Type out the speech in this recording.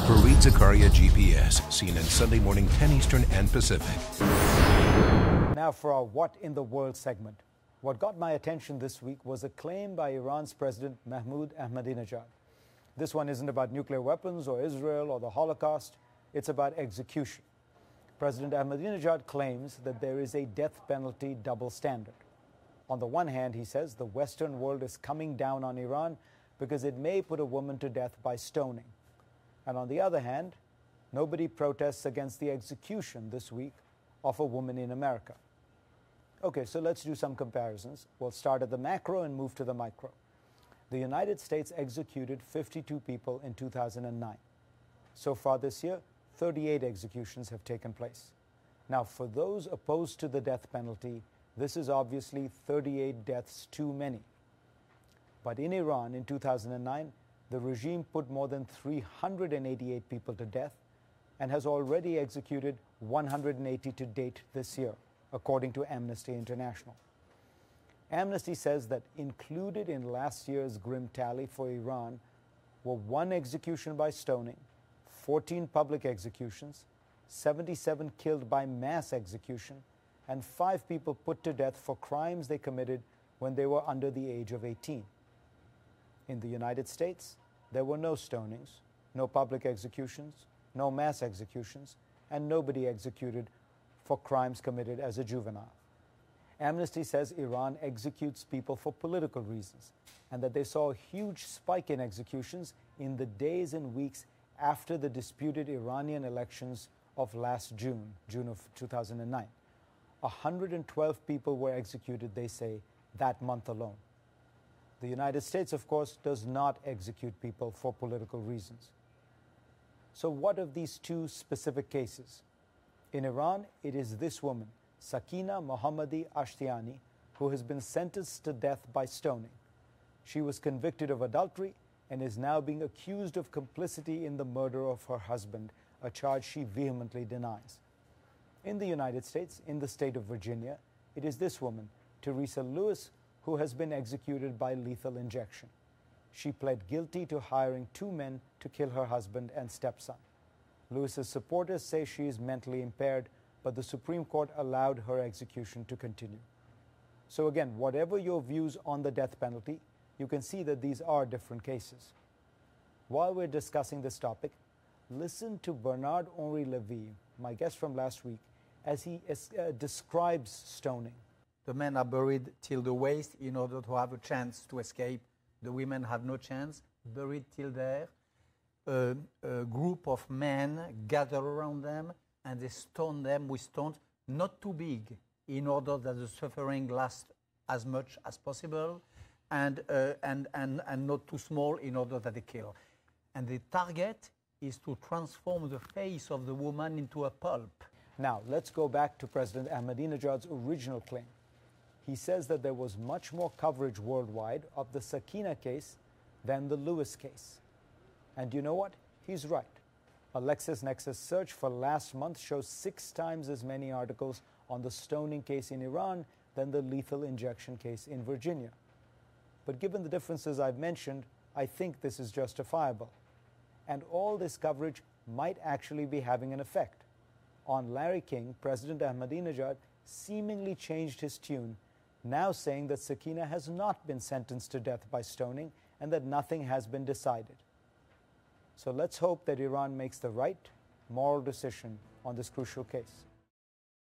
Fareed Zakaria GPS, CNN Sunday morning 10 Eastern and Pacific. Now for our What in the World segment. What got my attention this week was a claim by Iran's President Mahmoud Ahmadinejad. This one isn't about nuclear weapons or Israel or the Holocaust. It's about execution. President Ahmadinejad claims that there is a death penalty double standard. On the one hand, he says the Western world is coming down on Iran because it may put a woman to death by stoning. And on the other hand, nobody protests against the execution this week of a woman in America. Okay, so let's do some comparisons. We'll start at the macro and move to the micro. The United States executed 52 people in 2009. So far this year, 38 executions have taken place. Now, for those opposed to the death penalty, this is obviously 38 deaths too many. But in Iran in 2009, the regime put more than 388 people to death and has already executed 180 to date this year, according to Amnesty International. Amnesty says that included in last year's grim tally for Iran were 1 execution by stoning, 14 public executions, 77 killed by mass execution, and 5 people put to death for crimes they committed when they were under the age of 18. In the United States, there were no stonings, no public executions, no mass executions, and nobody executed for crimes committed as a juvenile. Amnesty says Iran executes people for political reasons and that they saw a huge spike in executions in the days and weeks after the disputed Iranian elections of last June of 2009. 112 people were executed, they say, that month alone. The United States, of course, does not execute people for political reasons. So what of these 2 specific cases? In Iran, it is this woman, Sakina Mohammadi Ashtiani, who has been sentenced to death by stoning. She was convicted of adultery and is now being accused of complicity in the murder of her husband, a charge she vehemently denies. In the United States, in the state of Virginia, it is this woman, Teresa Lewis, who has been executed by lethal injection. She pled guilty to hiring 2 men to kill her husband and stepson. Lewis's supporters say she is mentally impaired, but the Supreme Court allowed her execution to continue. So again, whatever your views on the death penalty, you can see that these are different cases. While we're discussing this topic, listen to Bernard-Henri Lévy, my guest from last week, as he describes stoning. The men are buried till the waist in order to have a chance to escape. The women have no chance, buried till there. A group of men gather around them and they stone them with stones, not too big, in order that the suffering lasts as much as possible, and not too small in order that they kill. And the target is to transform the face of the woman into a pulp. Now, let's go back to President Ahmadinejad's original claim. He says that there was much more coverage worldwide of the Sakina case than the Lewis case. And you know what? He's right. A LexisNexis search for last month shows 6 times as many articles on the stoning case in Iran than the lethal injection case in Virginia. But given the differences I've mentioned, I think this is justifiable. And all this coverage might actually be having an effect. On Larry King, President Ahmadinejad seemingly changed his tune, now saying that Sakina has not been sentenced to death by stoning and that nothing has been decided. So let's hope that Iran makes the right moral decision on this crucial case.